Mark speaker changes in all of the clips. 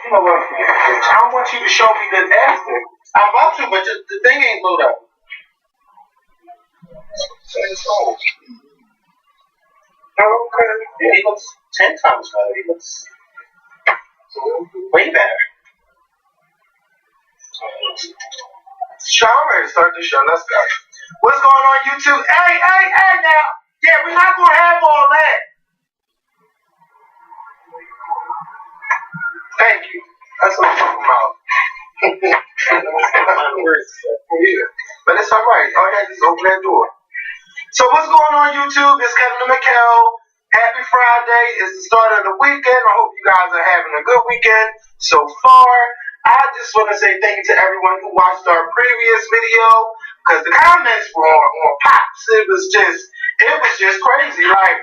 Speaker 1: You know what? I want you to show me the answer.
Speaker 2: I'm about to, but the thing ain't load up.
Speaker 1: Okay.
Speaker 2: Yeah, he looks 10 times better. He looks way better.
Speaker 1: Sean, I'm ready to start the show. Let's go. What's going on, YouTube? Hey, now. Yeah, we're not going to have all that. Thank you. That's what I'm talking about. Yeah. But it's all right. All you have to just open that door. So what's going on, YouTube? It's Kevin and Mikkel. Happy Friday. It's the start of the weekend. I hope you guys are having a good weekend so far. I just want to say thank you to everyone who watched our previous video, because the comments were on pops. It was just crazy. Like,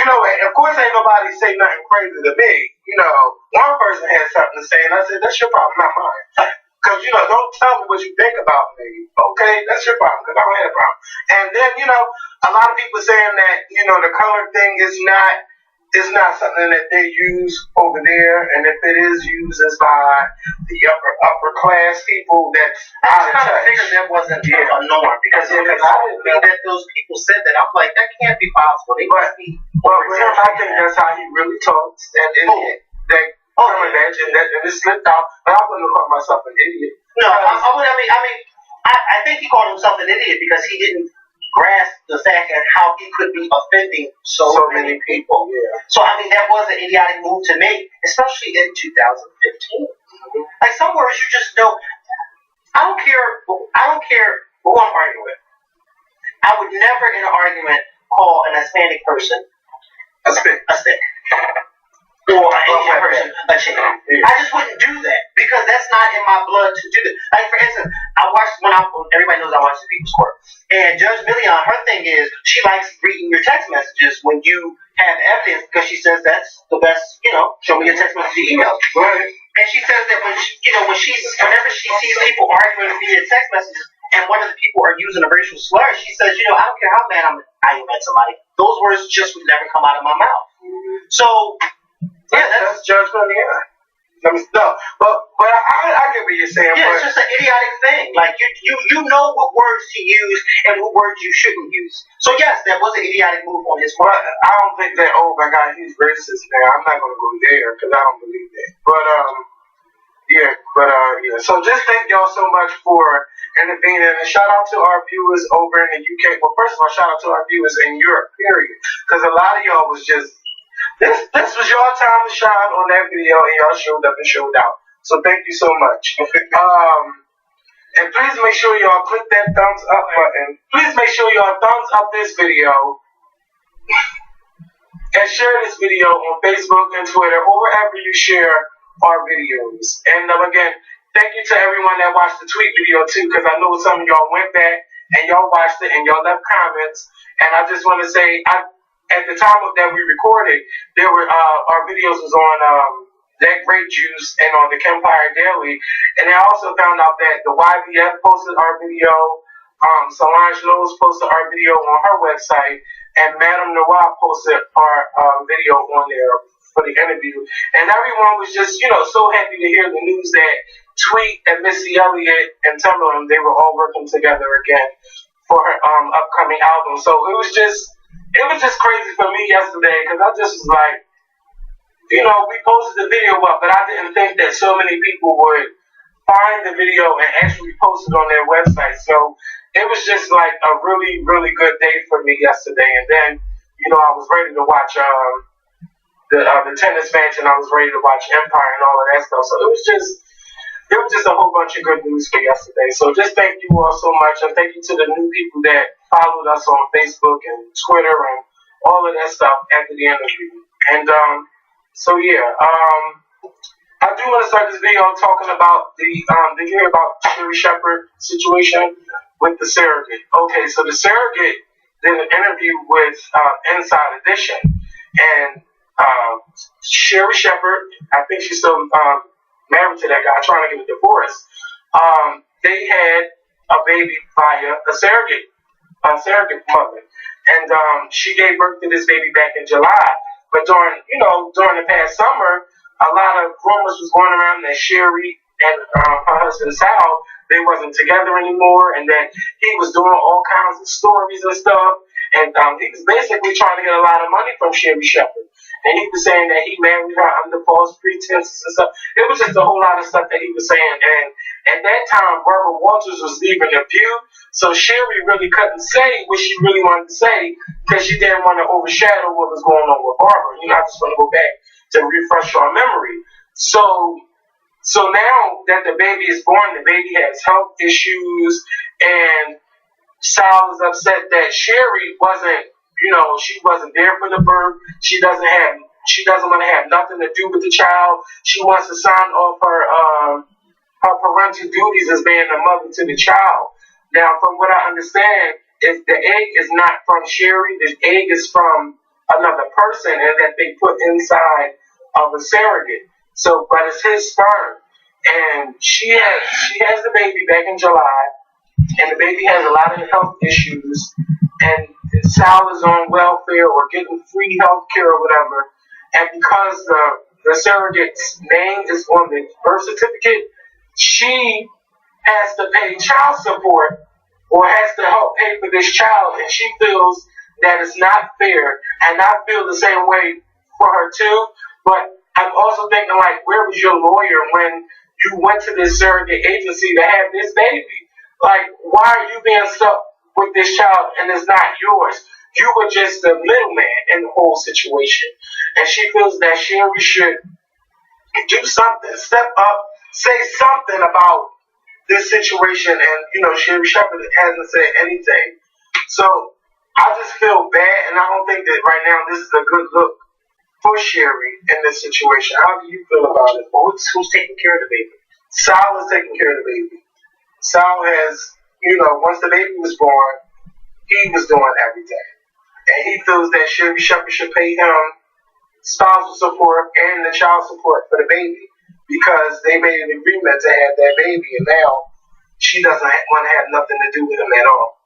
Speaker 1: you know, of course ain't nobody say nothing crazy to me. You know, one person had something to say, and I said, that's your problem, not mine. Because, you know, don't tell me what you think about me. Okay, that's your problem, because I don't have a problem. And then, you know, a lot of people saying that, you know, the color thing is not something that they use over there, and if it is used, it's by the upper class people that
Speaker 2: I kind of figured that wasn't a norm, because I didn't think that those people said that. I'm like, that can't be possible. They must be.
Speaker 1: Well, with him, I think that's how he really talks, and it slipped out. But I wouldn't call myself an idiot.
Speaker 2: No, I think he called himself an idiot because he didn't grasp the fact that how he could be offending so many people.
Speaker 1: Yeah.
Speaker 2: So I mean, that was an idiotic move to make, especially in 2015. Mm-hmm. Like some words you just know. I don't care who I'm arguing with. I would never in an argument call an Hispanic person a stick. Or an Asian person a chick. Yeah. I just wouldn't do that because that's not in my blood to do that. Like for instance, everybody knows I watch The People's Court, and Judge Million, her thing is she likes reading your text messages when you have evidence because she says that's the best. You know, show me your text message, emails.
Speaker 1: Right.
Speaker 2: And she says that whenever she sees people arguing via text messages, and one of the people are using a racial slur, she says, you know, I don't care how mad I am at somebody, those words just would never come out of my mouth. So. Yeah,
Speaker 1: that's judgment. Yeah. No, but I get what you're saying.
Speaker 2: Yeah, it's just an idiotic thing. Like you know what words to use and what words you shouldn't use. So yes, that was an idiotic move on his part.
Speaker 1: But I don't think that. Oh my God, he's racist now. I'm not gonna go there because I don't believe that. But yeah. So just thank y'all so much for intervening, and shout out to our viewers over in the UK. Well, first of all, shout out to our viewers in Europe. Period. Because a lot of y'all was just. This was your time to shine on that video, and y'all showed up and showed out. So thank you so much. And please make sure y'all click that thumbs up button. Please make sure y'all thumbs up this video and share this video on Facebook and Twitter or wherever you share our videos. And again, thank you to everyone that watched the tweet video too, because I know some of y'all went back and y'all watched it and y'all left comments. And I just want to say, at the time that we recorded, there were our videos was on That Grape Juice and on the Kempire Daily, and I also found out that the YBF posted our video, Solange Knowles posted our video on her website, and Madame Noir posted our video on there for the interview, and everyone was just so happy to hear the news that Tweet and Missy Elliott and Timbaland, they were all working together again for her upcoming album. So it was just crazy for me yesterday because I just was like, we posted the video up, but I didn't think that so many people would find the video and actually post it on their website. So it was just like a really, really good day for me yesterday. And then, I was ready to watch the tennis match, and I was ready to watch Empire and all of that stuff. So it was just a whole bunch of good news for yesterday. So just thank you all so much, and thank you to the new people that followed us on Facebook and Twitter and all of that stuff after the interview. And I do want to start this video talking about did you hear about Sherri Shepherd situation with the surrogate? Okay, so the surrogate did an interview with Inside Edition, and Sherri Shepherd, I think she's still married to that guy, trying to get a divorce. They had a baby via a surrogate mother, and she gave birth to this baby back in July. But during the past summer, a lot of rumors was going around that Sherry and her husband Sal, they wasn't together anymore, and that he was doing all kinds of stories and stuff. And he was basically trying to get a lot of money from Sherry Shepherd. And he was saying that he married her under false pretenses and stuff. It was just a whole lot of stuff that he was saying. And at that time, Barbara Walters was leaving the View, so Sherry really couldn't say what she really wanted to say because she didn't want to overshadow what was going on with Barbara. You know, I just want to go back to refresh our memory. So now that the baby is born, the baby has health issues, and Sal is upset that Sherry wasn't, she wasn't there for the birth. She doesn't want to have nothing to do with the child. She wants to sign off her parental duties as being a mother to the child. Now, from what I understand, is the egg is not from Sherry. The egg is from another person, and that they put inside of a surrogate. So, but it's his sperm, and she has the baby back in July, and the baby has a lot of health issues, and Sal is on welfare or getting free health care or whatever, and because the surrogate's name is on the birth certificate, she has to pay child support or has to help pay for this child, and she feels that it's not fair, and I feel the same way for her too, but I'm also thinking, like, where was your lawyer when you went to this surrogate agency to have this baby? Like, why are you being stuck with this child and it's not yours? You were just the middleman in the whole situation. And she feels that Sherry should do something, step up, say something about this situation. And, Sherry Shepherd hasn't said anything. So I just feel bad, and I don't think that right now this is a good look for Sherry in this situation. How do you feel about it?
Speaker 2: Who's taking care of the baby?
Speaker 1: Sal is taking care of the baby. Sal has, once the baby was born, he was doing everything. And he feels that Sherry Shepherd should pay him spousal support and the child support for the baby because they made an agreement to have that baby, and now she doesn't want to have nothing to do with him at all.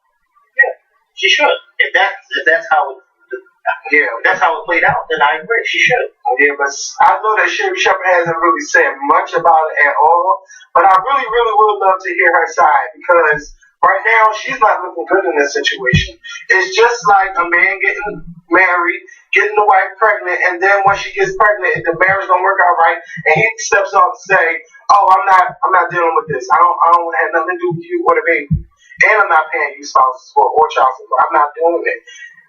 Speaker 2: Yeah, she should. If that's how it played out, then I agree. She should.
Speaker 1: Yeah, but I know that Sherry Shepherd hasn't really said much about it at all. But I really, really would love to hear her side because right now she's not looking good in this situation. It's just like a man getting married, getting the wife pregnant, and then once she gets pregnant, the marriage don't work out right, and he steps up and say, "Oh, I'm not dealing with this. I don't want to have nothing to do with you or the baby, and I'm not paying you spousal support or child support. I'm not doing it."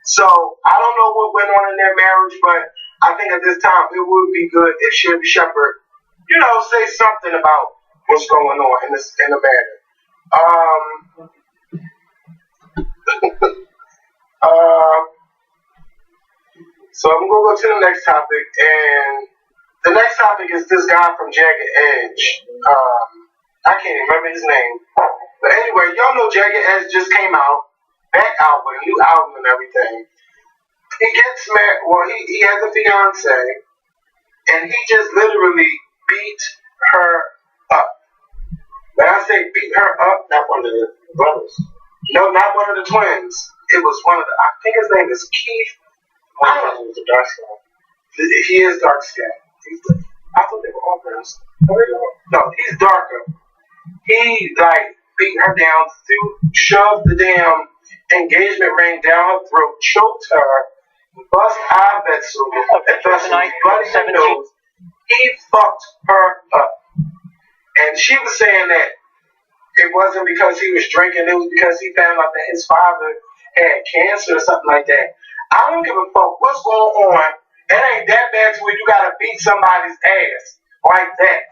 Speaker 1: So I don't know what went on in their marriage, but I think at this time it would be good if Sherry Shepherd, say something about what's going on in the matter. So I'm gonna go to the next topic, and the next topic is this guy from Jagged Edge. I can't even remember his name, but anyway, y'all know Jagged Edge just came out. Back out with a new album and everything. He gets married. Well, he has a fiance, and he just literally beat her up. When I say beat her up,
Speaker 2: not one of the brothers.
Speaker 1: No, not one of the twins. It was one of the. I think his name is Keith.
Speaker 2: I don't know. He was a dark skin.
Speaker 1: He is dark skinned. I thought they were all brothers. No, he's darker. He beat her down, shoved the damn engagement ring down her throat, choked her, bust eye vessel, bloody her nose. He fucked her up. And she was saying that it wasn't because he was drinking, it was because he found out that his father had cancer or something like that. I don't give a fuck what's going on. It ain't that bad to where you gotta beat somebody's ass like that.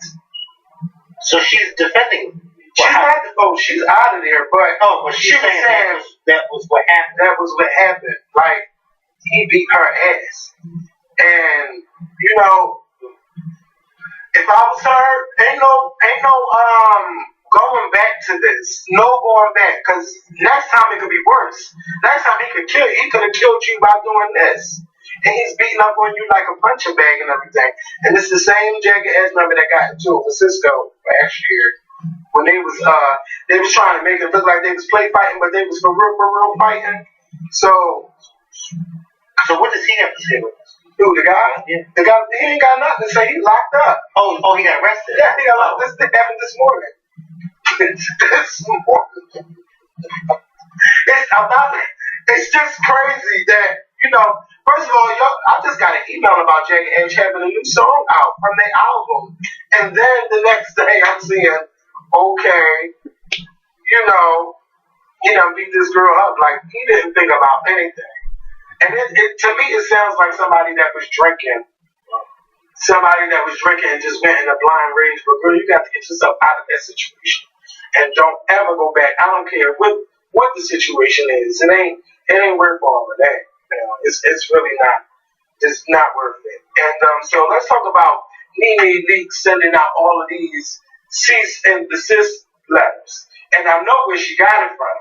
Speaker 2: So she's defending.
Speaker 1: She's out of there, but
Speaker 2: she was saying that was what happened.
Speaker 1: That was what happened. Like, he beat her ass. And, if I was her, ain't no going back to this. No going back. Because next time it could be worse. Next time he could have killed you by doing this. And he's beating up on you like a punching bag and everything. And it's the same Jagged Edge member that got into it with Cisco last year. When they was trying to make it look like they was play fighting, but they was for real fighting. So
Speaker 2: what does he have to say with this?
Speaker 1: Who, the guy?
Speaker 2: Yeah.
Speaker 1: The guy, he ain't got nothing to say. He locked up.
Speaker 2: Oh, he got arrested.
Speaker 1: Yeah, he got locked. This happened this morning. This morning. It's just crazy that, first of all, I just got an email about Jagged Edge having a new song out from their album. And then the next day I'm seeing, okay, he done beat this girl up. Like, he didn't think about anything. And to me, it sounds like somebody that was drinking. Somebody that was drinking and just went in a blind rage. But girl, you got to get yourself out of that situation. And don't ever go back. I don't care what the situation is. It ain't worth all of that. It's really not. It's not worth it. And so let's talk about Nene Leakes sending out all of these cease and desist letters. And I know where she got it from.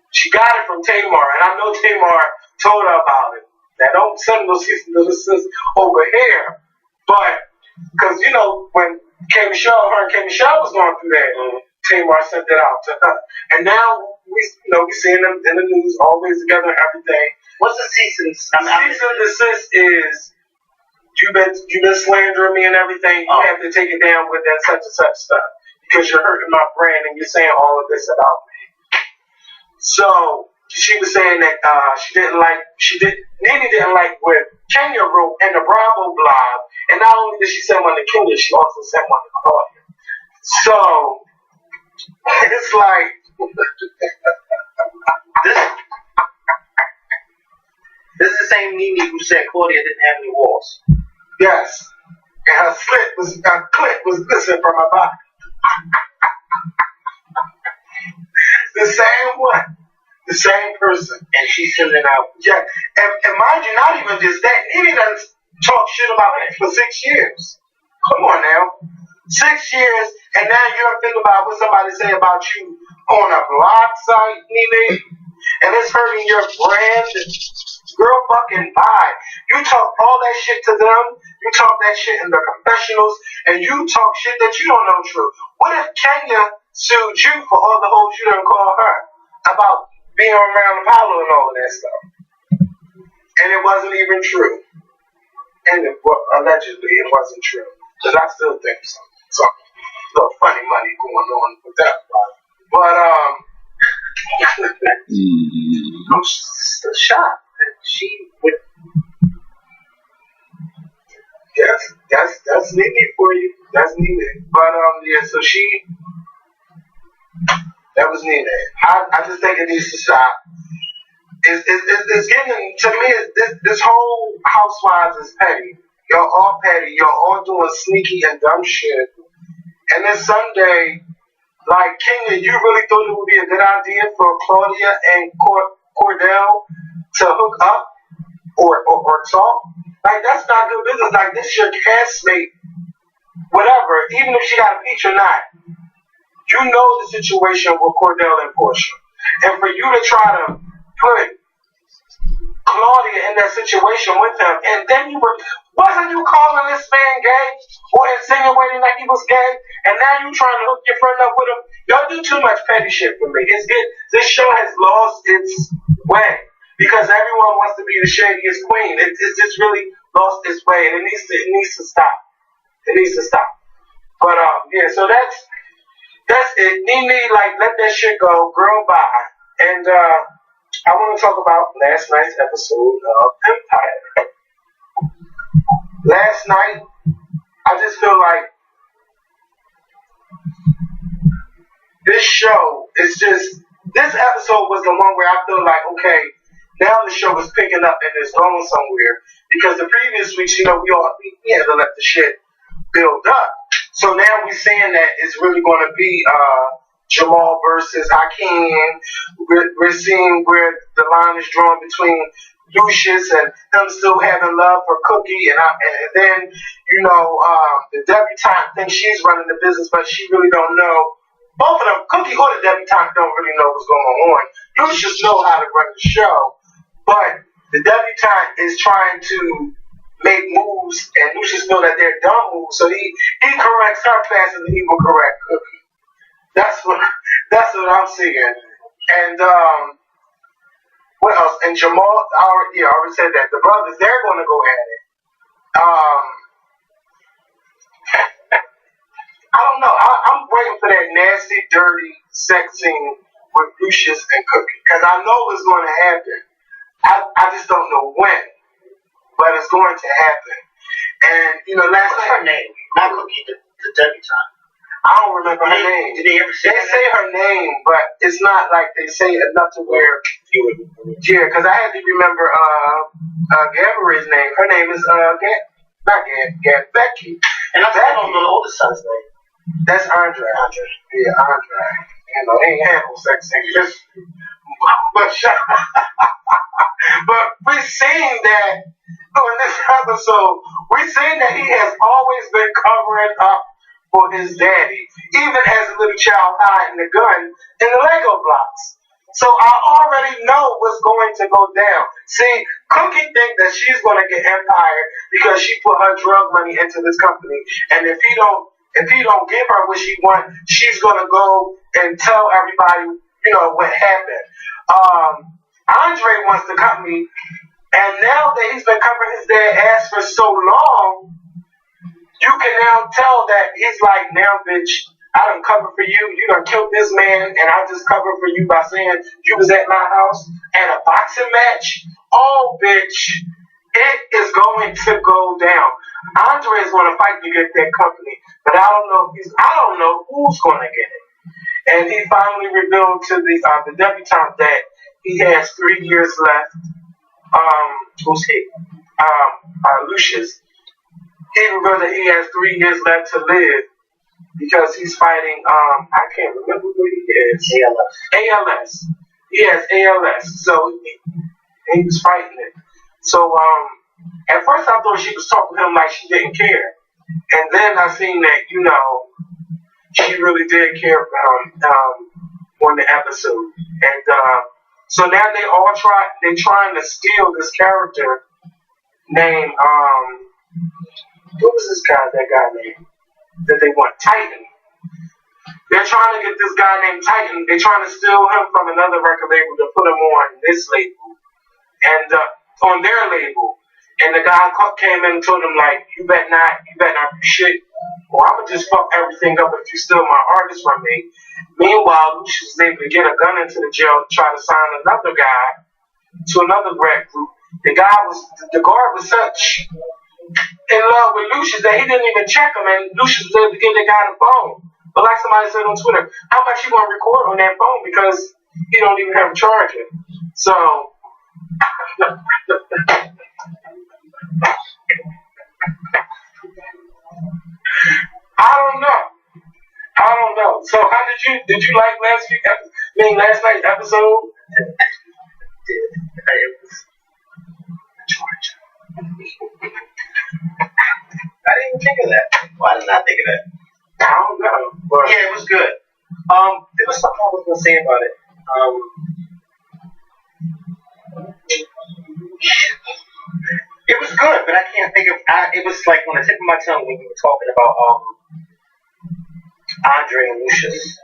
Speaker 1: She got it from Tamar, and I know Tamar told her about it. Now don't send those cease and desist over here. But because when her and K Michelle was going through that, Tamar sent it out to her. And now we seeing them in the news always together and everything.
Speaker 2: What's the cease and
Speaker 1: desist is you've been slandering me and everything. You have to take it down with that such and such stuff because you're hurting my brand and you're saying all of this about me. So she was saying that Nene didn't like what Kenya wrote in the Bravo blog, and not only did she send one to Kenya, she also sent one to Claudia. So it's like
Speaker 2: this is the same Nene who said Claudia didn't have any walls.
Speaker 1: Yes, and her clit was missing from her body. The same one. The same person.
Speaker 2: And she's sending out.
Speaker 1: Yeah. And mind you, not even just that. Nene done talk shit about me for 6 years. Come on now. 6 years, and now you're thinking about what somebody say about you on a blog site, Nene, and it's hurting your brand. Girl, fucking bye. You talk all that shit to them. You talk that shit in the confessionals, and you talk shit that you don't know true. What if Kenya sued you for all the hoes you done call her about being around Apollo and all of that stuff? And it wasn't even true. And allegedly it wasn't true. Because I still think so. So, a little funny money going on with that part. But,
Speaker 2: I'm still shocked that she would.
Speaker 1: Yes, that's Nene for you. That's Nene. But, yeah, so that was Nene. I just think it needs to stop. It's getting, to me, this whole Housewives is petty. Y'all all petty. Y'all all doing sneaky and dumb shit. And then someday, like Kenya, you really thought it would be a good idea for Claudia and Cordell to hook up or talk? Like, that's not good business. Like, this is your castmate, whatever, even if she got a peach or not. You know the situation with Cordell and Portia. And for you to try to put Claudia in that situation with him, and then wasn't you calling this man gay or insinuating that he was gay, and now you trying to hook your friend up with him? Y'all do too much petty shit for me. This show has lost its way because everyone wants to be the shadiest queen. It's just really lost its way, and it needs to stop. It needs to stop. But yeah, so that's it. Nene, like, let that shit go. Girl, bye. And I want to talk about last night's episode of Empire. Last night, I just feel like this show is just, this episode was the one where I feel like, okay, now the show is picking up and it's going somewhere. Because the previous weeks, we had to let the shit build up. So now we're seeing that it's really going to be Jamal versus Hakeem. We're seeing where the line is drawn between Lucius and him still having love for Cookie, and then the debutante thinks she's running the business, but she really don't know. Both of them, Cookie or the debutante, don't really know what's going on. Lucius know how to run the show, but the debutante is trying to make moves, and Lucius know that they're dumb moves, so he corrects her faster than he will correct Cookie. That's what I'm seeing. And what else? And Jamal, I already said that. The brothers, they're going to go at it. I don't know. I'm waiting for that nasty, dirty sex scene with Lucius and Cookie because I know it's going to happen. I just don't know when, but it's going to happen. And last
Speaker 2: What's
Speaker 1: night,
Speaker 2: her name? Not Cookie, the debutante.
Speaker 1: I don't remember her name.
Speaker 2: Did they ever say
Speaker 1: They say her name, but it's not like they say enough to where you would. Yeah, because I had to remember Gabrielle's name. Her name is Becky.
Speaker 2: And I don't know the oldest son's name.
Speaker 1: That's Andre. Yeah, Andre. He ain't had no sex thing. But we seen that in this episode. We seen that he has always been covering up for his daddy, even as a little child hiding the gun in the Lego blocks. So I already know what's going to go down. See, Cookie think that she's going to get Empire because she put her drug money into this company, and if he don't give her what she wants, she's going to go and tell everybody, what happened. Andre wants the company, and now that he's been covering his dad's ass for so long, you can now tell that he's like, now, bitch, I done covered for you. You done killed this man, and I just covered for you by saying you was at my house at a boxing match. Oh, bitch, it is going to go down. Andre is going to fight to get that company, but I don't know who's going to get it. And he finally revealed to the debutante that he has 3 years left. Who's he? Lucius. He revealed that he has 3 years left to live because he's fighting. I can't remember what he is. ALS. He has ALS. So he was fighting it. So at first I thought she was talking to him like she didn't care, and then I seen that she really did care for him on the episode, and so now they're trying to steal this character named what was this guy name that they want? Titan. They're trying to get this guy named Titan. They're trying to steal him from another record label to put him on this label and on their label. And the guy came in and told him, like, you better not do shit, or I'm gonna just fuck everything up if you steal my artist from me. Meanwhile, Lucius was able to get a gun into the jail to try to sign another guy to another rap group. The guard was such in love with Lucius that he didn't even check him, and Lucius was able to give the guy the phone. But like somebody said on Twitter, how much you gonna record on that phone because he don't even have a charger? So I don't know. So how did you like last night's episode?
Speaker 2: It was Georgia. I didn't even think of that. Why did I not think of that?
Speaker 1: I don't know. But
Speaker 2: yeah, it was good. There was something I was gonna say about it. It was good, but I can't think of. It was like on the tip of my tongue when we were talking about Andre and Lucius.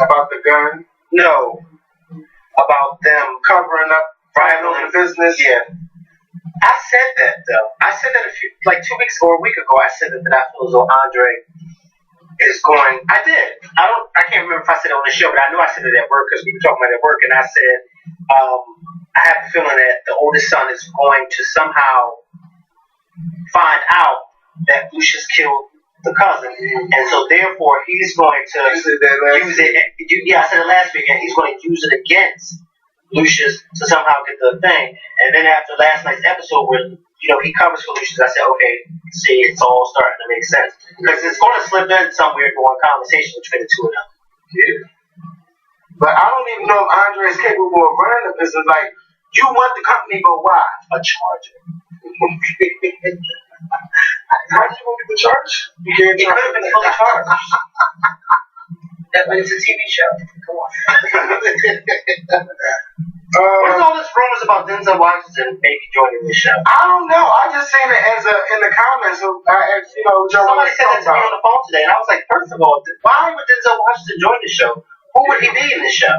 Speaker 1: About the gun?
Speaker 2: No. About them
Speaker 1: covering up violent business?
Speaker 2: Yeah. I said that though. I said that 2 weeks or a week ago. I said that I feel as though Andre is going. I did. I can't remember if I said it on the show, but I know I said it at work because we were talking about it at work, and I said I have a feeling that the oldest son is going to somehow find out that Lucius killed the cousin, and so therefore he's going to use it. Yeah, I said it last week, and he's going to use it against Lucius to somehow get the thing. And then after last night's episode where he covers for Lucius, I said, okay, see, it's all starting to make sense because it's going to slip in somewhere during conversation between the two of them.
Speaker 1: Yeah. But I don't even know if Andre is capable of running the business. Like, you want the company, but why?
Speaker 2: A charger.
Speaker 1: How do you want to get the charge? You can't
Speaker 2: It could have been fully charged. It's a TV show. Come on. What is all this rumors about Denzel Washington maybe joining this show?
Speaker 1: I don't know. I just seen it as in the comments.
Speaker 2: Somebody said that to me on the phone today, and I was like, first of all, why would Denzel Washington join the show? Who would he be in the show?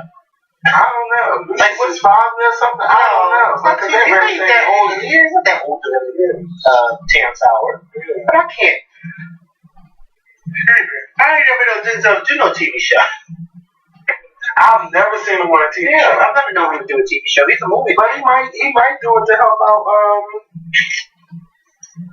Speaker 1: I don't know.
Speaker 2: Like
Speaker 1: what's 5 or something? I don't know.
Speaker 2: He's not that old. He is not that old than Terrence Howard. But I can't. I ain't never know Denzel do no TV show.
Speaker 1: I've never seen him on a TV show.
Speaker 2: I've never known him do a TV show. He's a movie.
Speaker 1: But he might do it to help out.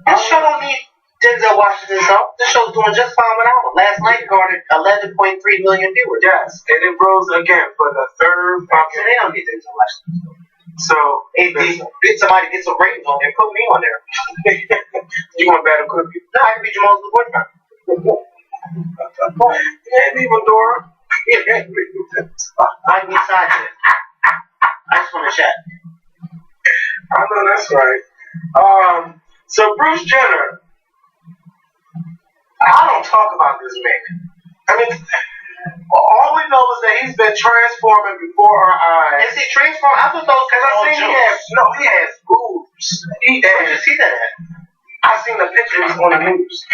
Speaker 2: This show don't need Denzel Washington's help. This show's doing just fine without him. Last night garnered 11.3 million viewers.
Speaker 1: Yes, and it rose again for the third
Speaker 2: So they don't need Denzel Washington.
Speaker 1: So
Speaker 2: If somebody gets some ratings on there, put me on there.
Speaker 1: You want better cookie?
Speaker 2: No, I can be Jamal's the boyfriend.
Speaker 1: Yeah, even Dora.
Speaker 2: I can be side chick. I just want to chat.
Speaker 1: I know that's right. So Bruce Jenner, I don't talk about this man. I mean, all we know is that he's been transforming before our eyes.
Speaker 2: Is he transformed? I thought those
Speaker 1: Because I seen he has boobs.
Speaker 2: Where'd you see that at?
Speaker 1: I seen the pictures on the news.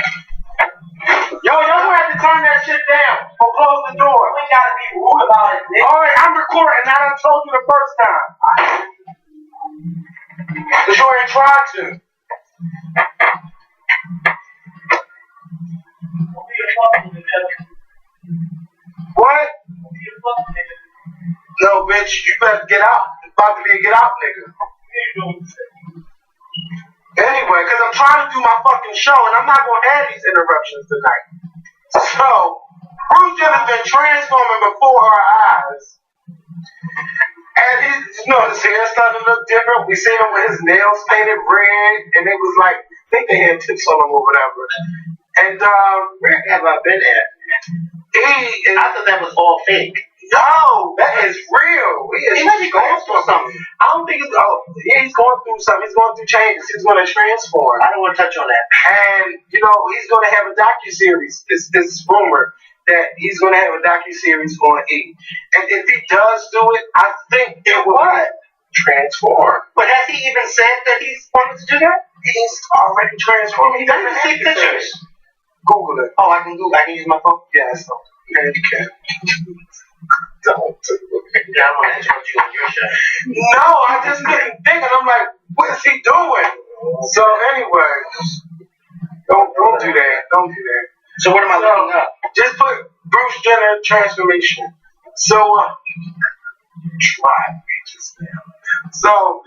Speaker 1: Y'all gonna have to turn that shit down or close the door.
Speaker 2: We gotta be rude about it, Nick.
Speaker 1: Alright, I'm recording. I done told you the first time. Because you ain't tried to. What? No, bitch, you better get out. It's about to be a get out nigga. Anyway, because I'm trying to do my fucking show and I'm not going to have these interruptions tonight. So, Bruce Jenner's been transforming before our eyes. And his hair starting to look different. We seen him with his nails painted red and it was like, I think they had tips on him or whatever. And,
Speaker 2: where have I been at? I thought that was all fake.
Speaker 1: No, that is real.
Speaker 2: He might be going through something.
Speaker 1: I don't think he's going through something. He's going through changes. He's going to transform.
Speaker 2: I don't want to touch on that.
Speaker 1: And, he's going to have a docuseries. It's rumored that he's going to have a docuseries on E. And if he does do it, I think it will transform.
Speaker 2: But has he even said that he's wanted to do that?
Speaker 1: He's already transformed. He doesn't
Speaker 2: see pictures.
Speaker 1: Google it.
Speaker 2: Oh, I can Google. I can use my phone.
Speaker 1: Yes. Yeah, you can. Don't.
Speaker 2: Yeah, I'm gonna interrupt you on your show.
Speaker 1: No, I just couldn't think, and I'm like, what is he doing? So anyway, don't do that. Don't do that.
Speaker 2: So what am I looking up?
Speaker 1: Just put Bruce Jenner transformation. So So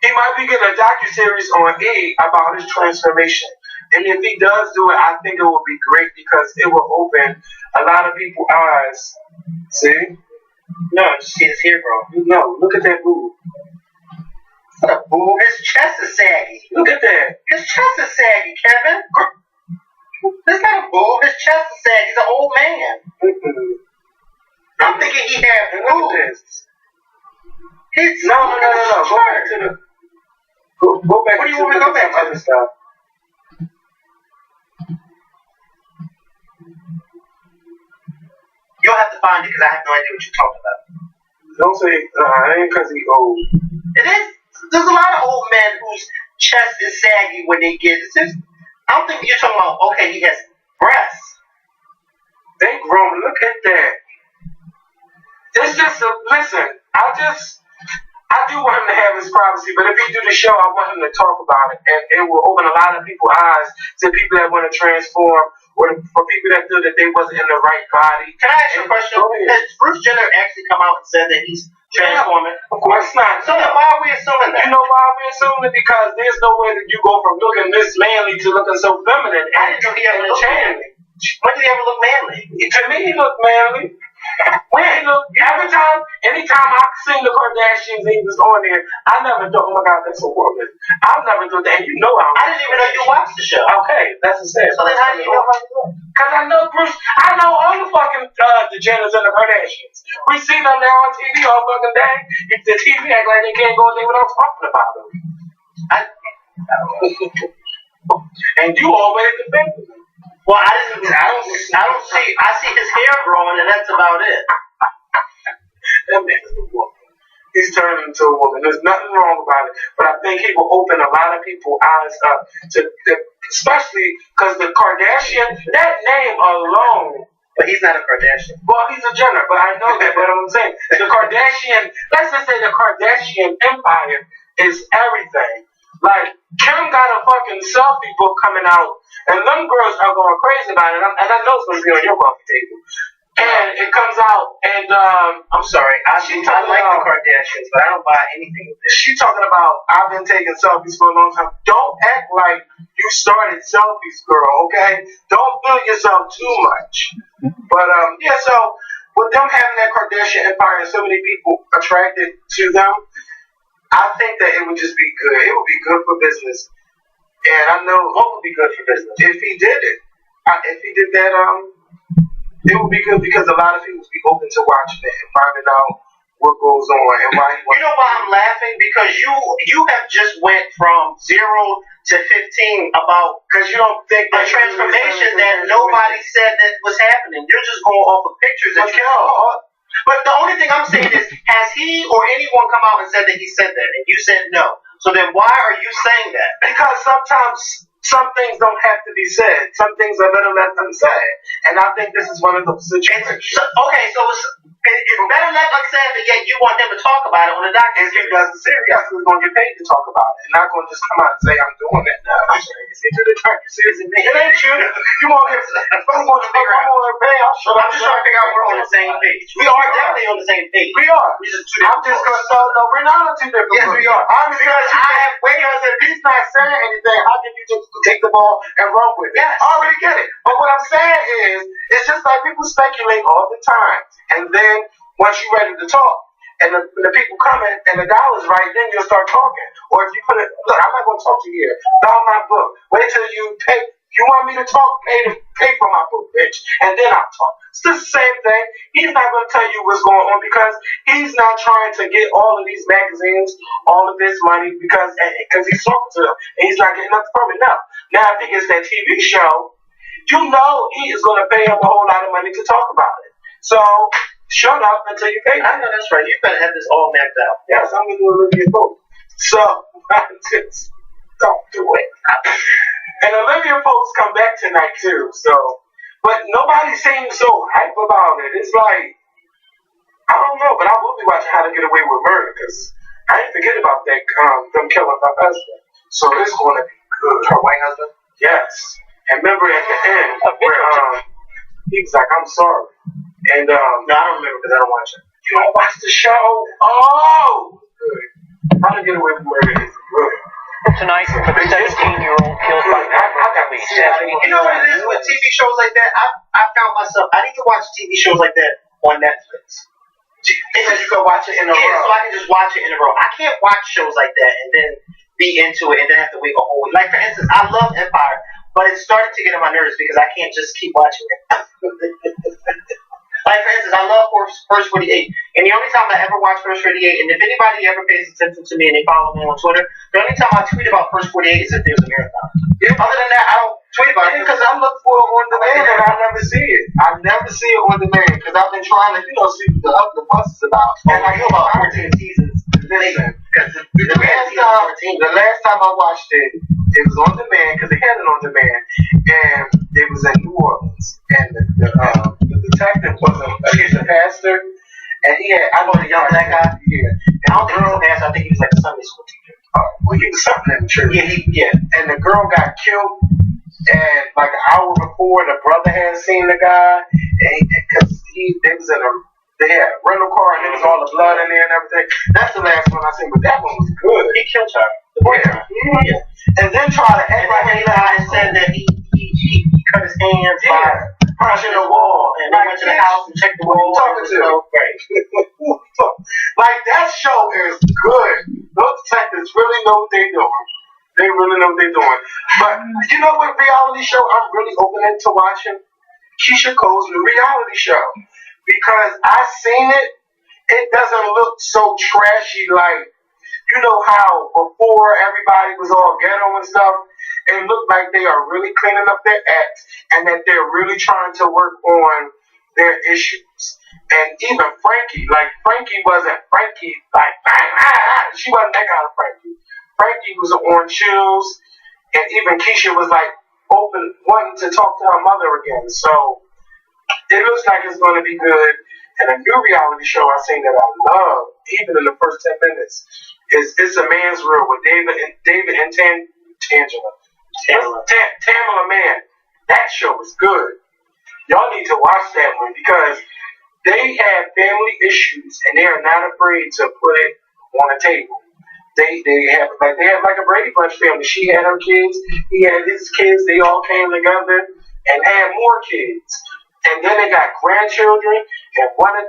Speaker 1: he might be getting a docuseries on E about his transformation. And if he does do it, I think it will be great because it will open a lot of people's eyes. See?
Speaker 2: No, see his hair, bro.
Speaker 1: No, look at that boob.
Speaker 2: What a boob. His chest is saggy.
Speaker 1: Look at that.
Speaker 2: His chest is saggy, Kevin. That's not a boob. His chest is saggy. He's an old man. I'm thinking he had boobs.
Speaker 1: No. Go back to the... Go back.
Speaker 2: What do you want me to go back to?
Speaker 1: Other stuff.
Speaker 2: You'll have to find it because I have no idea what you're talking about.
Speaker 1: Don't say it ain't because he's old.
Speaker 2: It is. There's a lot of old men whose chest is saggy when they get it. I don't think you're talking about, okay, he has breasts.
Speaker 1: They grown. Look at that. It's just listen, I do want him to have his privacy, but if he do the show, I want him to talk about it. And it will open a lot of people's eyes to people that want to transform or for people that feel that they wasn't in the right body.
Speaker 2: Can I ask you a question? Has Bruce Jenner actually come out and said that he's transforming?
Speaker 1: Of course not.
Speaker 2: So then why are we assuming that?
Speaker 1: You know why we're assuming it? Because there's no way that you go from looking this manly to looking so feminine.
Speaker 2: I didn't know he ever looked manly. When did he ever look manly?
Speaker 1: To me, he looked manly. Anytime I've seen the Kardashians, he was on there, I never thought, oh my God, that's a woman. I never thought that, and you know
Speaker 2: I didn't even know you watched the show.
Speaker 1: Okay, that's a sense.
Speaker 2: So then how do you know how to look?
Speaker 1: Because I know Bruce, I know all the fucking the Jenners and the Kardashians. We see them now on TV all fucking day. If the TV act like they can't go there without talking about them. And you always defend them.
Speaker 2: Well, I don't see. I see his hair growing, and that's about it.
Speaker 1: That man is a woman. He's turning into a woman. There's nothing wrong about it, but I think he will open a lot of people's eyes up to, especially because the Kardashian. That name alone
Speaker 2: But he's not a Kardashian.
Speaker 1: Well, he's a Jenner, but I know that. But I'm saying the Kardashian, let's just say the Kardashian empire is everything. Like, Kim got a fucking selfie book coming out, and them girls are going crazy about it. And I know it's going to be on your coffee table. And it comes out, and
Speaker 2: I'm sorry, I like the Kardashians, but I don't buy anything with this.
Speaker 1: She talking about, I've been taking selfies for a long time. Don't act like you started selfies, girl, okay? Don't feel yourself too much. But, yeah, so with them having that Kardashian empire and so many people attracted to them, I think that it would just be good. It would be good for business. And I know what would be good for business if he did it. If he did that, it would be good because a lot of people would be open to watching it and finding out what goes on and why he wants.
Speaker 2: You know why I'm laughing? Because you have just went from 0 to 15 about
Speaker 1: because you don't think
Speaker 2: a transformation that nobody said that was happening. You're just going off of pictures that you saw. But the only thing I'm saying is, has he or anyone come out and said that he said that, and you said no? So then why are you saying that?
Speaker 1: Because sometimes some things don't have to be said. Some things are better left unsaid. And I think this is one of those situations.
Speaker 2: Okay, so it's better left unsaid, but yet you want him to talk about it on the documentary.
Speaker 1: If he does the series, he's going to get paid to talk about it. And not going to just come out and say, I'm doing it now. I'm sorry, it's into the track series and me. It ain't you. You want to figure out.
Speaker 2: I'm just trying to figure out we're on the same page. We are definitely on the same page.
Speaker 1: We are.
Speaker 2: We're just two different.
Speaker 1: I'm just going to say, no, we're not on two different.
Speaker 2: Yes, we are.
Speaker 1: Because if he's not saying anything, how can you just take the ball and run with it?
Speaker 2: Yes.
Speaker 1: I already get it. But what I'm saying is, it's just like people speculate all the time. And then once you're ready to talk, and the people coming, and the dollar's right, then you'll start talking. Or if you put it, look, I'm not going to talk to you here. Buy my book. Wait till you pay. You want me to talk? Pay for my book, bitch. And then I'll talk. It's the same thing. He's not going to tell you what's going on because he's not trying to get all of these magazines, all of this money, because he's talking to them. And he's not getting nothing from it now. Now, if he gets that TV show, you know he is going to pay him a whole lot of money to talk about it. So, shut up until you pay me.
Speaker 2: I know that's right. You better have this all mapped out.
Speaker 1: Yes, I'm going to do Olivia Pope. So, just don't do it. And Olivia Pope's come back tonight, too. So, but nobody seems so hype about it. It's like, I don't know, but I will be watching How to Get Away with Murder because I ain't forget about that, them killing her husband. So, it's going to be good.
Speaker 2: Her white husband?
Speaker 1: Yes. And remember at the end where he was like, I'm sorry. And
Speaker 2: no, I don't remember because I don't watch it.
Speaker 1: You don't watch the show? Oh, good. How to Get Away with Murder is good.
Speaker 3: Tonight, for the 17-year-old killed by police.
Speaker 2: You know what it is with TV shows like that? I found myself, I need to watch TV shows like that on Netflix.
Speaker 1: Because you can watch it in a row.
Speaker 2: Yeah, so I can just watch it in a row. I can't watch shows like that and then be into it and then have to wait a whole week. Like, for instance, I love Empire, but it started to get on my nerves because I can't just keep watching it. Like, for instance, I love First 48. And the only time I ever watch First 48, and if anybody ever pays attention to me and they follow me on Twitter, the only time I tweet about First 48 is if there's a marathon. Yeah. Other than that, I don't tweet about it.
Speaker 1: Because I look for it on demand and I never see it. I never see it on demand because I've been trying to, see what the fuss is about.
Speaker 2: And I know about 14 seasons.
Speaker 1: Listen, because the last time I watched it, it was on demand because they had it on demand, and it was in New Orleans, and the detective was a pastor, and he had
Speaker 2: the young black guy.
Speaker 1: Yeah,
Speaker 2: and I don't think he was a pastor. I think he was like a Sunday school teacher.
Speaker 1: Well, he was something in the church.
Speaker 2: Yeah.
Speaker 1: And the girl got killed, and like an hour before, the brother had seen the guy, and because they was in a. They had a rental car and there was all the blood in there and everything. That's the last one I seen, but that one was good.
Speaker 2: He killed her.
Speaker 1: Yeah. And then try to act like
Speaker 2: he lied and said that he cut his hands by punching the wall and they went to the house and checked the wall.
Speaker 1: Talking to right. Like that show is good. Those detectives really know what they're doing. They really know what they're doing. But you know what reality show I'm really open into watching? Keisha Cole's new reality show. Because I seen it, it doesn't look so trashy like, you know how before everybody was all ghetto and stuff, it looked like they are really cleaning up their act and that they're really trying to work on their issues. And even Frankie wasn't Frankie, like, she wasn't that kind of Frankie. Frankie was on shoes, and even Keisha was like open, wanting to talk to her mother again. So, It looks like it's going to be good. And a new reality show I seen that I love, even in the first 10 minutes, is It's a Man's World with David and Tangela. Tamala Mann. That show is good. Y'all need to watch that one because they have family issues and they are not afraid to put it on the table. They have like a Brady Bunch family. She had her kids, he had his kids. They all came together and had more kids. And then they got grandchildren. And one of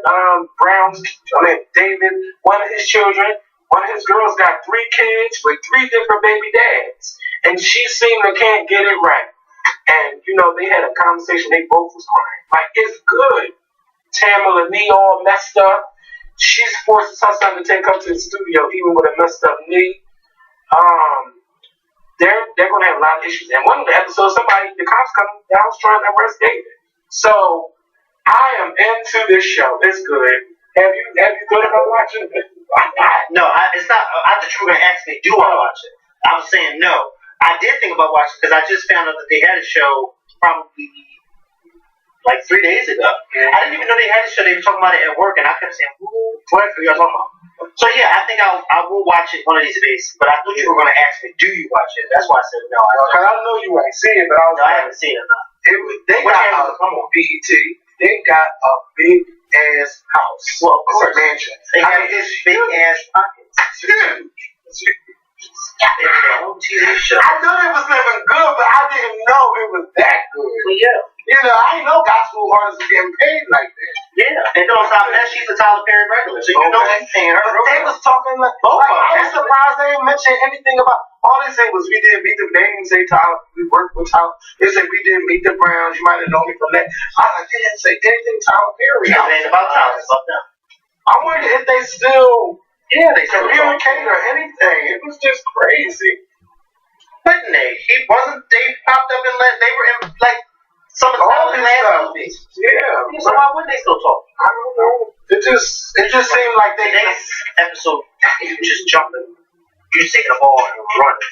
Speaker 1: David, one of his children, one of his girls got 3 kids with 3 different baby dads. And she seemed to can't get it right. And they had a conversation. They both was crying. Like, it's good. Tamala knee all messed up. She's forced her son to take her to the studio even with a messed up knee. They're gonna have a lot of issues. And one of the episodes, the cops come down trying to arrest David. So I am into this show. It's good. Have you thought about watching it?
Speaker 2: No, it's not. I thought you were gonna ask me, do I watch it? I was saying no. I did think about watching because I just found out that they had a show probably like 3 days ago. I didn't even know they had a show. They were talking about it at work, and I kept saying, "What are you guys talking about?" So yeah, I think I will watch it one of these days. But I thought you were going to ask me, "Do you watch it?" That's why I said no.
Speaker 1: Because I know you ain't seen it, but
Speaker 2: I haven't seen it. No.
Speaker 1: They got come on BET. They got a big ass house.
Speaker 2: Well, of course,
Speaker 1: it's a mansion.
Speaker 2: It's big ass pockets.
Speaker 1: It's huge. It's huge.
Speaker 2: Their own TV show.
Speaker 1: I knew it was living good, but I didn't know it was that good.
Speaker 2: Well, yeah.
Speaker 1: I didn't know gospel artists were getting paid like that.
Speaker 2: Yeah. And on top of that, she's a Tyler Perry regular, so that's paying her.
Speaker 1: But they was talking like I was surprised they didn't mention anything about. All they said was we did meet the. They didn't say Tyler. We worked with Tyler. They said we did meet the Browns. You might have known me from that. They didn't say anything Tyler Perry.
Speaker 2: Yeah, it ain't about Tyler. It's about them.
Speaker 1: I wonder if they still. Yeah, they communicate or anything. It was just crazy.
Speaker 2: Couldn't they? They popped up and they were in like some of the last movies.
Speaker 1: Yeah.
Speaker 2: So why wouldn't they still talk?
Speaker 1: I don't know. It just seemed like they
Speaker 2: next episode you just jumping, you just taking the ball and running.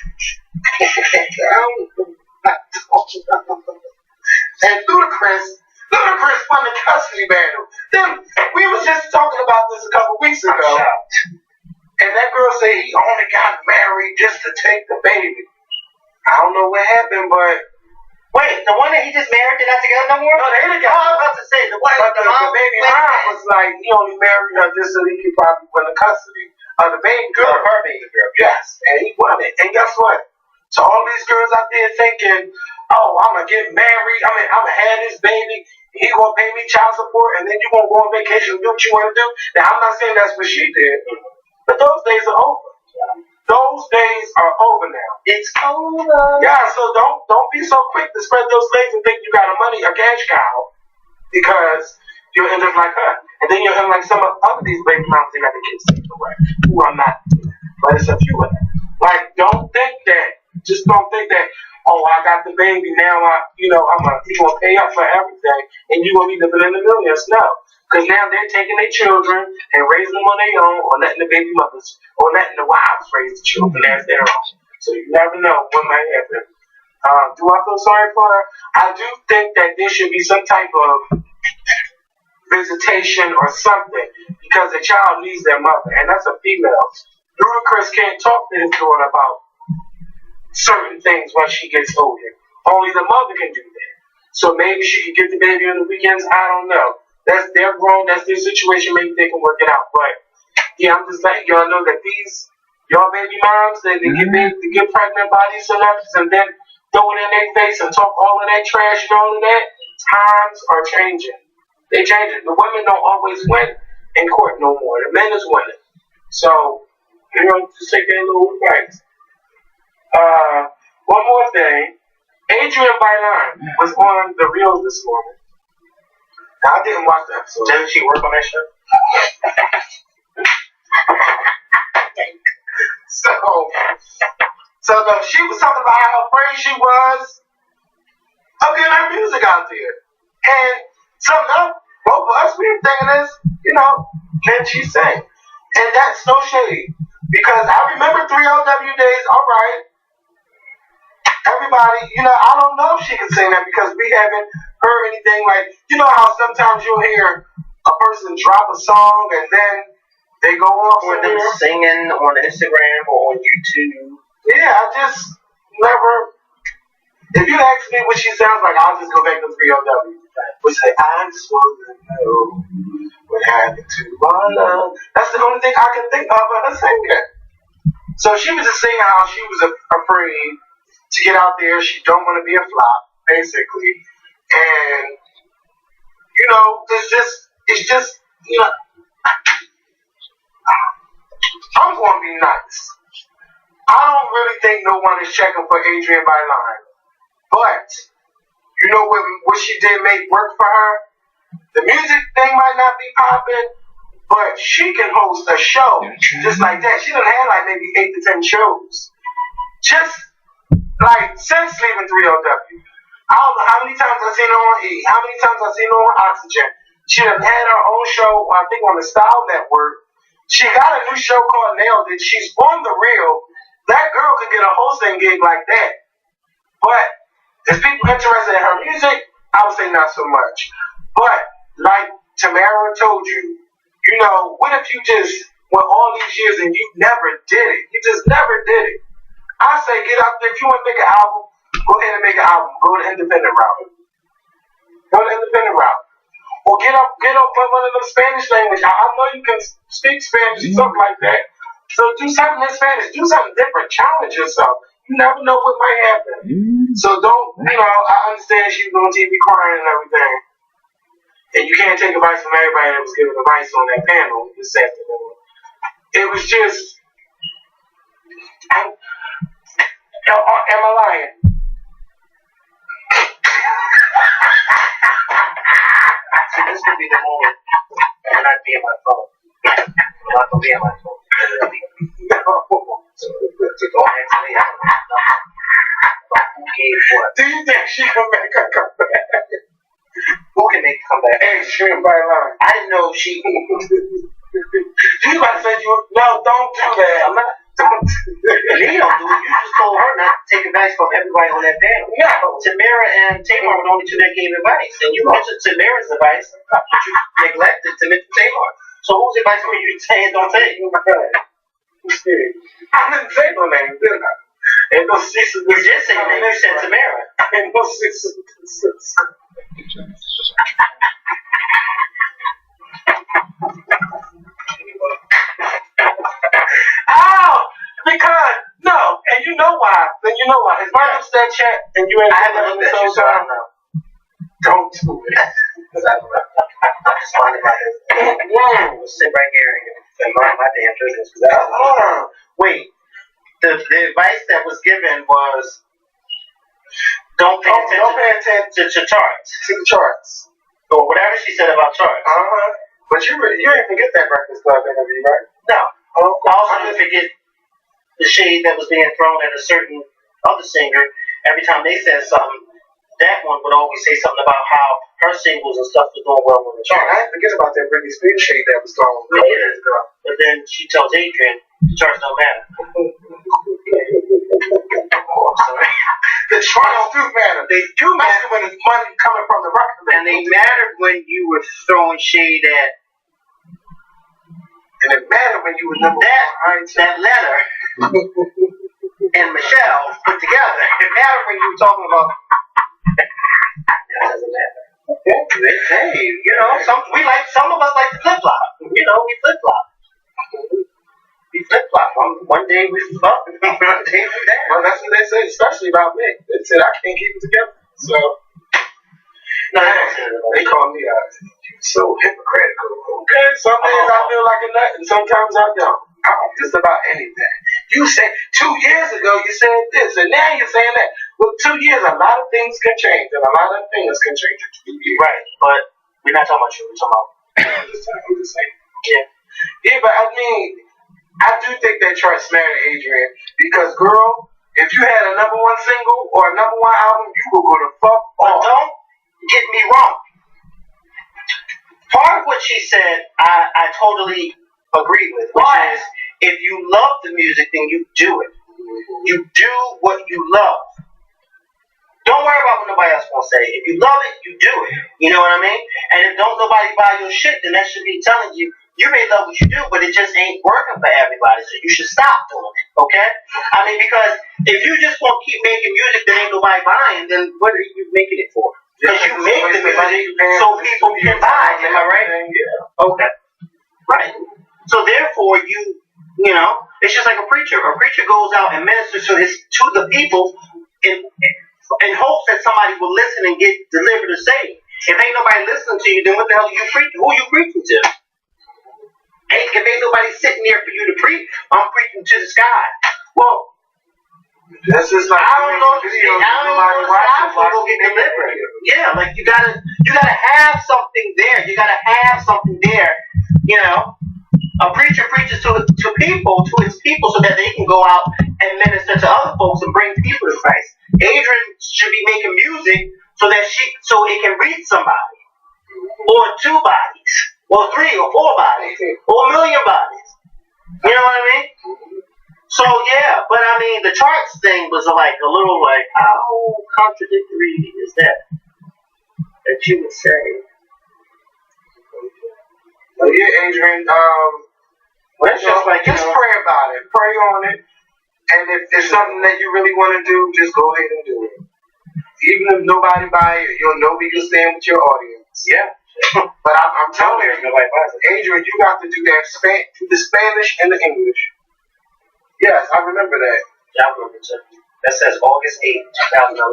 Speaker 1: And Ludacris won the custody battle. Then we was just talking about this a couple weeks ago. And that girl said he only got married just to take the baby. I don't know what happened, but
Speaker 2: wait, the one that he just married, they're not together no more?
Speaker 1: No, they together.
Speaker 2: I was about to say the one.
Speaker 1: But the baby mom was like he only married her just so he could probably win the custody of the baby girl.
Speaker 2: Her baby girl.
Speaker 1: Yes, and he won it. And guess what? So all these girls out there thinking, oh, I'm gonna get married. I'm gonna have this baby. He gonna pay me child support, and then you gonna go on vacation and do what you want to do. Now I'm not saying that's what she did. But those days are over. Those days are over now.
Speaker 2: It's over.
Speaker 1: Yeah, so don't be so quick to spread those legs and think you got a cash cow, because you'll end up like her. And then you'll end up like some of these baby moms that got the kids taken away. Who are not. But it's a few of them. Like, don't think that. Just don't think that, oh, I got the baby, now he gonna pay up for everything, and you gonna be living in the millions. No. Because now they're taking their children and raising them on their own, or letting the baby mothers, or letting the wives raise the children as their own. So you never know what might happen. Do I feel sorry for her? I do think that there should be some type of visitation or something, because the child needs their mother, and that's a female. Ludacris can't talk to his daughter about certain things when she gets older. Only the mother can do that. So maybe she could get the baby on the weekends. I don't know. They're grown. That's their situation. Maybe they can work it out. But yeah, I'm just letting y'all know that y'all baby moms, they get pregnant by these celebrities and then throw it in their face and talk all of that trash and all of that. Times are changing. They changing. The women don't always win in court no more. The men is winning. So just take that little advice. One more thing. Adrienne Bailon was on The Real this morning. Now, I didn't watch the episode.
Speaker 2: Didn't she work on that show?
Speaker 1: So she was talking about how afraid she was of getting her music out there. And something else, both of us, we were thinking this, can she sing? And that's no shade. Because I remember 3LW days, all right. everybody, I don't know if she can sing that because we haven't heard anything like, how sometimes you'll hear a person drop a song and then they go off
Speaker 2: Or them singing on Instagram or on YouTube.
Speaker 1: Yeah, I just never. If you ask me what she sounds like, I'll just go back to 3LW. Which say, I just want to know what happened to my love. That's the only thing I can think of her singing. So she was just saying how she was afraid to get out there. She don't want to be a flop, basically. And, it's just, I'm going to be nice. I don't really think no one is checking for Adrienne Bailon. But, what she did make work for her? The music thing might not be popping, but she can host a show just like that. She done had like maybe 8 to 10 shows. Just like since leaving 3LW. I don't know how many times I've seen her on E, how many times I've seen her on Oxygen. She done had her own show, I think on the Style Network. She got a new show called Nailed It. She's on The Real. That girl could get a hosting gig like that. But if people interested in her music, I would say not so much. But like Tamara told you, what if you just went all these years and you never did it? You just never did it. I say get out there. If you want to make an album, go ahead and make an album. Go the independent route. Or get up with one of them Spanish language. I know you can speak Spanish or something like that. So do something in Spanish. Do something different. Challenge yourself. You never know what might happen. So don't, I understand she was on TV crying and everything. And you can't take advice from everybody that was giving advice on that panel this afternoon. It was just, am I lying?
Speaker 2: See, this could be the moment when I'd be on my phone. I'm not going to be on my phone.
Speaker 1: No.
Speaker 2: So don't ask me. I don't know nothing about who gave what.
Speaker 1: Do you think she come back?
Speaker 2: Who can make come back?
Speaker 1: Adrienne Bailon.
Speaker 2: I didn't know she.
Speaker 1: You about to say no, don't do that.
Speaker 2: I'm not.
Speaker 1: Don't do that.
Speaker 2: Me don't do it. You just told her not to take advice from everybody on that panel.
Speaker 1: No.
Speaker 2: Tamara and Tamar were the only two that gave advice. And you mentioned Tamara's advice, but you neglected to mention Tamar. So whose advice were you saying don't take?
Speaker 1: I didn't say no name, did I? Ain't no cease and
Speaker 2: You did say your name. You said Tamara.
Speaker 1: Ain't no cease and desist. Oh, because no, and you know why? It's my that chat, and you ain't.
Speaker 2: I haven't looked at you, so I don't know.
Speaker 1: Don't do it.
Speaker 2: I just find it like this. Sit right here and mind my damn business. Wait, the advice that was given was don't pay attention to charts.
Speaker 1: To the charts.
Speaker 2: Or whatever she said about charts.
Speaker 1: But you didn't forget that Breakfast Club interview, right?
Speaker 2: No. I also didn't forget the shade that was being thrown at a certain other singer every time they said something. That one would always say something about how her singles and stuff was doing well on the chart.
Speaker 1: I didn't forget about that Britney Spears shade that was thrown.
Speaker 2: But then she tells Adrienne, the charts don't matter. Oh, I'm sorry.
Speaker 1: The charts do matter. They do matter when it's money coming from the record label.
Speaker 2: And they mattered when you were throwing shade at.
Speaker 1: And it mattered when you were number one.
Speaker 2: That letter and Michelle put together. It mattered when you were talking about. That doesn't matter. Hey, some of us like to flip flop. We flip flop. We flip flop. One day we fuck, one day we down.
Speaker 1: Well, that's what they say, especially about me. They said I can't keep it together. So, they call me so hypocritical. Okay, some days I feel like a nut, and sometimes I don't. Just about anything. You said 2 years ago you said this, and now you're saying that. Well, 2 years, a lot of things can change, and a lot of things can change in 2 years.
Speaker 2: Right, but we're not talking about you. We're talking about.
Speaker 1: I'm just saying. Yeah, but I mean, I do think that charts matter, Adrienne, because girl, if you had a number one single or a number one album, you will go to fuck off.
Speaker 2: Don't get me wrong. Part of what she said, I totally agree with, which is if you love the music, then you do it. You do what you love. what nobody else gonna say. If you love it, you do it. You know what I mean? And if don't nobody buy your shit, then that should be telling you you may love what you do, but it just ain't working for everybody. So you should stop doing it. Okay? I mean, because if you just gonna keep making music that ain't nobody buying, then what are you making it for? Because you make the music so people can buy. Am I right? Yeah. Okay. Right. So therefore, you know, it's just like a preacher. A preacher goes out and ministers to the people in hopes that somebody will listen and get delivered or saved. If ain't nobody listening to you, then what the hell are you preaching? Who are you preaching to? If ain't nobody sitting there for you to preach, I'm preaching to the sky. Well,
Speaker 1: that's just like
Speaker 2: I don't know if will get delivered. Yeah, like you gotta have something there. You gotta have something there. You know, a preacher preaches to his people, so that they can go out and minister to other folks and bring people to Christ. Adrian should be making music so it can reach somebody, or 2 bodies, or 3 or 4 bodies, or 1 million bodies. You know what I mean? So yeah, but I mean the charts thing was like a little like how contradictory is that you would say?
Speaker 1: Well, yeah, Adrian.
Speaker 2: Well, just like
Speaker 1: just pray about it, pray on it, and if there's something that you really want to do, just go ahead and do it. Even if nobody buys it, you'll know where you stand with your audience. Yeah. But I'm telling you, nobody buys it. Adrian, you got to do that the Spanish and the English. Yes, I remember that.
Speaker 2: Yeah, I remember too. That says August 8th, 2011.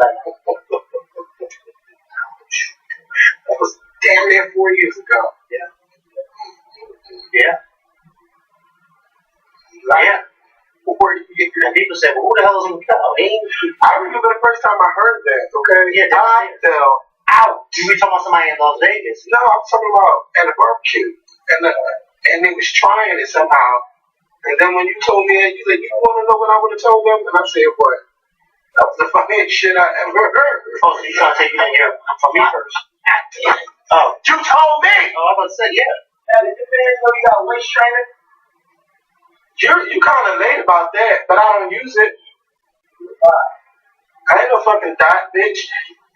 Speaker 1: That was damn near 4 years ago.
Speaker 2: Yeah. Yeah. Yeah. And people say, well, who the hell is Mikkel?
Speaker 1: I remember the first time I heard that, okay?
Speaker 2: Yeah,
Speaker 1: I fell out.
Speaker 2: You were talking about somebody in Las Vegas.
Speaker 1: No, I'm talking about at a barbecue. And they was trying it somehow. And then when you told me that, you said, you want to know what I would have told them? And I said, what? That was the funniest shit I ever heard.
Speaker 2: Oh, so you trying to take me here from me first? Oh.
Speaker 1: You told me!
Speaker 2: Oh, I was about to say, yeah.
Speaker 3: Did the fans know you got waist training?
Speaker 1: You kind of late about that, but I don't use it. I ain't no fucking dot, bitch.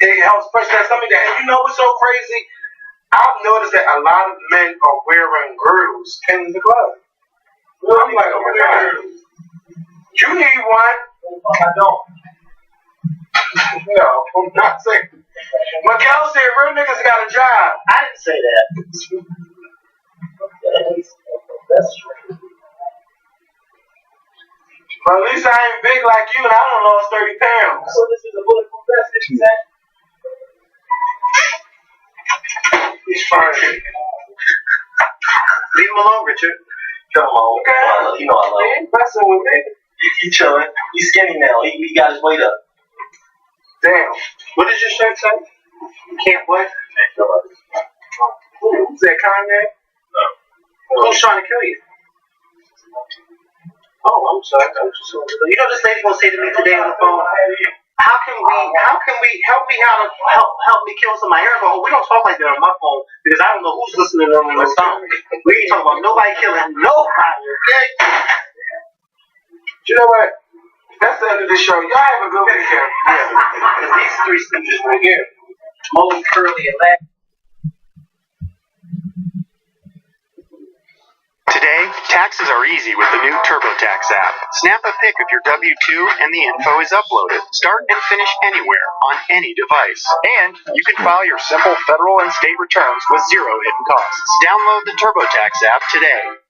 Speaker 1: It helps push that stomach down. And you know what's so crazy? I've noticed that a lot of men are wearing girdles in the club. I'm like, oh my God. You need one.
Speaker 3: I don't.
Speaker 1: No, I'm not saying. Miguel said real niggas got a job.
Speaker 2: I didn't say that.
Speaker 3: That's true.
Speaker 1: But at least I ain't big like you and I done lost 30 pounds.
Speaker 3: So this is a bulletproof vest, did you say?
Speaker 1: He's fine.
Speaker 2: Leave him alone, Richard.
Speaker 3: Come on.
Speaker 1: Okay.
Speaker 3: You know I love
Speaker 1: He
Speaker 3: him.
Speaker 1: ain't messing with me.
Speaker 3: He chilling. He's skinny now. He got his weight up.
Speaker 1: Damn. What did your shirt say?
Speaker 2: You can't what?
Speaker 1: Who's that, Kanye?
Speaker 3: No.
Speaker 2: Who's trying to kill you? Oh, I'm sorry. You know this lady gonna say to me today on the phone, how can we help me kill somebody? Oh, we don't talk like that on my phone because I don't know who's listening to me on the phone. We ain't talking about nobody killing nobody, okay?
Speaker 1: You know what? That's the end of the show. Y'all have a good weekend.
Speaker 2: Yeah. These 3 stooges right here. Mold, Curly, and Lack.
Speaker 4: Today, taxes are easy with the new TurboTax app. Snap a pic of your W-2 and the info is uploaded. Start and finish anywhere, on any device. And you can file your simple federal and state returns with 0 hidden costs. Download the TurboTax app today.